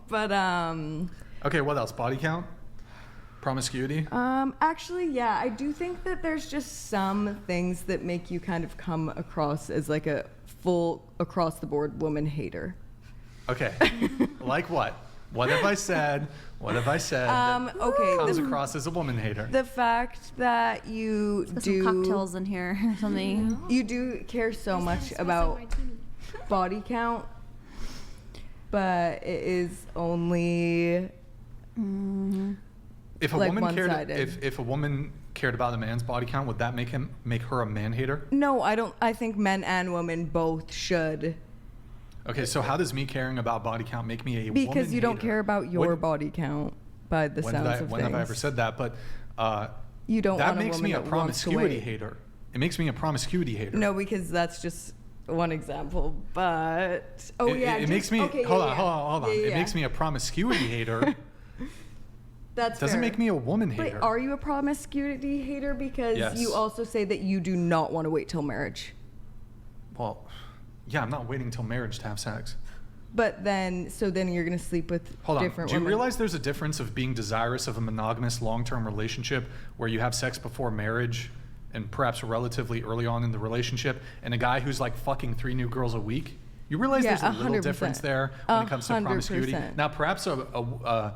But Okay, what else? Body count? Promiscuity? actually, yeah, I do think that there's just some things that make you kind of come across as like a full across the board woman hater. Okay. Like what? What have I said? That Okay, comes across as a woman hater? the fact that you Let's put do some cocktails in here or something. you do care so much about body count, but it is only If a like woman cared, one-sided. if a woman cared about a man's body count, would that make her a man hater? No, I don't. I think men and women both should. Okay, so how does me caring about body count make me a woman Because you don't hater? care about your When- body count by the sounds of when have I things. ever said that? But You don't that want a makes woman me a that wants to promiscuity wait. hater. It makes me a promiscuity hater. No, because that's just one example. But It makes me okay, hold yeah, on. yeah. It makes me a promiscuity hater. That's Doesn't fair. make me a woman Wait, hater. are you a promiscuity hater? Because Yes. you also say that you do not want to wait till marriage. Well, yeah, I'm not waiting till marriage to have sex. But then, so then you're gonna sleep with Hold on. different Do you women. realize there's a difference of being desirous of a monogamous long-term relationship where you have sex before marriage and perhaps relatively early on in the relationship, and a guy who's like fucking 3 new girls a week? You realize Yeah, there's a little 100%. difference there when it comes to promiscuity. 100%. Now, perhaps a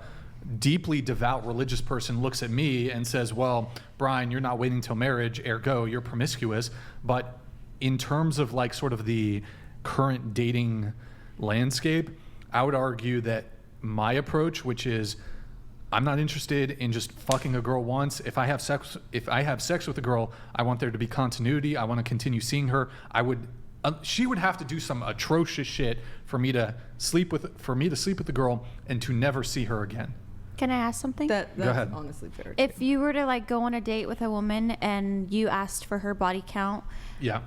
deeply devout religious person looks at me and says, well, Brian, you're not waiting till marriage, ergo, you're promiscuous. But in terms of like sort of the current dating landscape, I would argue that my approach, which is I'm not interested in just fucking a girl once. If I have sex with a girl, I want there to be continuity. I want to continue seeing her. She would have to do some atrocious shit for me to sleep with the girl and to never see her again. Can I ask something? That's Go ahead. honestly fair. If you were to like go on a date with a woman and you asked for her body count, Yeah.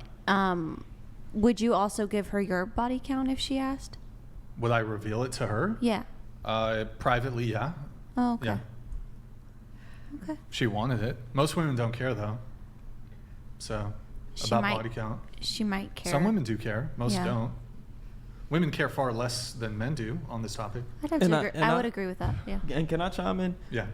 would you also give her your body count if she asked? Would I reveal it to her? Yeah. Privately, yeah. Oh, okay. Yeah. Okay. She wanted it. Most women don't care though. So about body count. She might care. Some women do care. Most Yeah. don't. Women care far less than men do on this topic. I would agree with that. Yeah. And can I chime in? Yeah.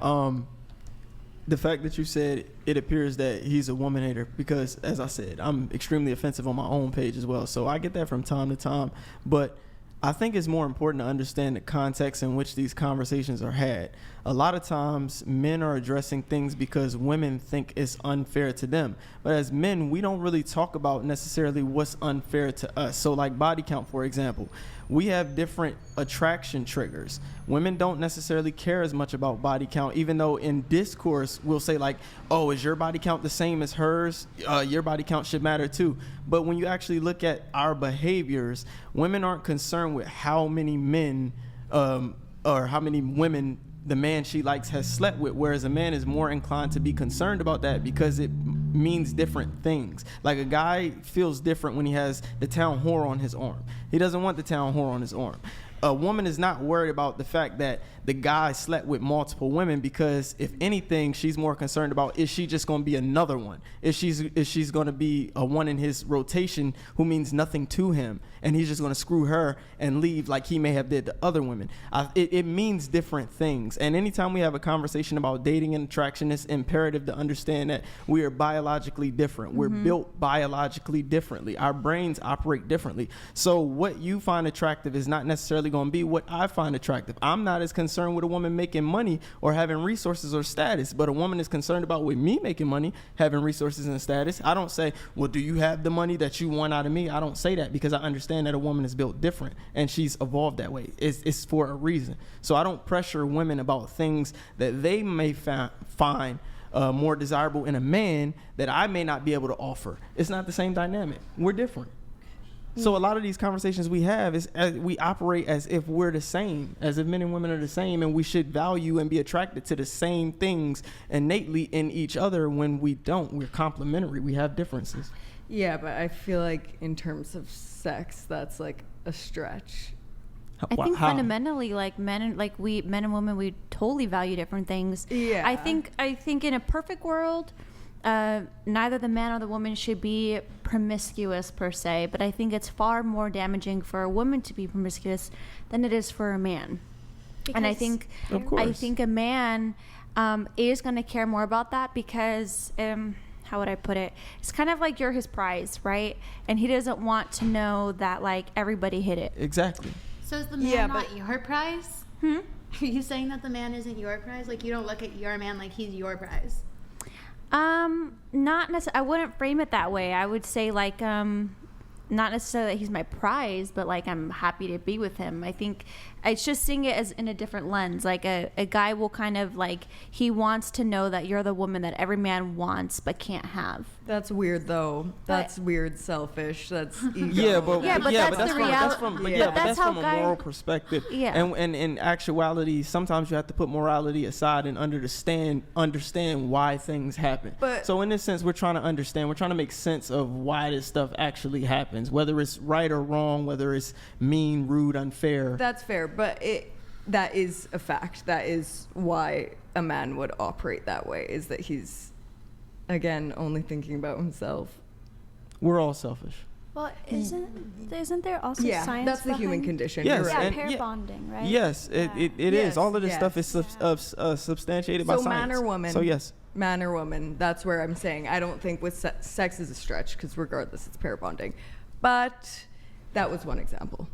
The fact that you said it appears that he's a woman hater, because as I said, I'm extremely offensive on my own page as well. So I get that from time to time. But I think it's more important to understand the context in which these conversations are had. A lot of times men are addressing things because women think it's unfair to them. But as men, we don't really talk about necessarily what's unfair to us. So like body count, for example, we have different attraction triggers. Women don't necessarily care as much about body count, even though in discourse we'll say like, oh, is your body count the same as hers? Your body count should matter too. But when you actually look at our behaviors, women aren't concerned with how many men or how many women the man she likes has slept with, whereas a man is more inclined to be concerned about that because it means different things. Like a guy feels different when he has the town whore on his arm. He doesn't want the town whore on his arm. A woman is not worried about the fact that the guy slept with multiple women, because if anything, she's more concerned about, is she just going to be another one? If she's going to be a one in his rotation who means nothing to him, and he's just going to screw her and leave like he may have did to other women. It means different things. And anytime we have a conversation about dating and attraction, it's imperative to understand that we are biologically different. We're built biologically differently. Our brains operate differently. So what you find attractive is not necessarily going to be what I find attractive. I'm not as concerned with a woman making money or having resources or status, but a woman is concerned about with me making money, having resources and status. I don't say, well, do you have the money that you want out of me? I don't say that, because I understand that a woman is built different and she's evolved that way. It's for a reason. So I don't pressure women about things that they may find more desirable in a man that I may not be able to offer. It's not the same dynamic. We're different. So a lot of these conversations we have is we operate as if we're the same, as if men and women are the same, and we should value and be attracted to the same things innately in each other, when we don't. We're complementary. We have differences. Yeah, but I feel like in terms of sex, that's like a stretch. I think fundamentally, like men and women, we totally value different things. Yeah. I think in a perfect world, neither the man or the woman should be promiscuous per se, but I think it's far more damaging for a woman to be promiscuous than it is for a man. And I Because- think, Of course. I think a man is going to care more about that because, how would I put it? It's kind of like you're his prize, right? And he doesn't want to know that like everybody hit it. Exactly. So is the man Yeah, not but- your prize? Hmm? Are you saying that the man isn't your prize? Like you don't look at your man like he's your prize? Not necessarily. I wouldn't frame it that way. I would say like, not necessarily that he's my prize, but like I'm happy to be with him. I think it's just seeing it as in a different lens. Like a guy will kind of like, he wants to know that you're the woman that every man wants but can't have. That's weird though. That's weird, selfish. That's ego. Yeah, but Yeah, but that's the that's reality. from But but that's that's how from a guy- moral perspective. Yeah. And in actuality, sometimes you have to put morality aside and understand why things happen. But- so in this sense, we're trying to understand. We're trying to make sense of why this stuff actually happens, whether it's right or wrong, whether it's mean, rude, unfair. That's fair, but that is a fact. That is why a man would operate that way, is that he's, again, only thinking about himself. We're all selfish. Well, isn't there also Yeah, science that's the human behind- condition. Yes, You're right. Yeah, and- pair yeah. bonding, right? Yes, it is. Yes, All of this yes. stuff is substantiated by So science. man or woman. So yes. Man or woman, that's where I'm saying I don't think with sex is a stretch, because regardless, it's pair bonding. But that was one example.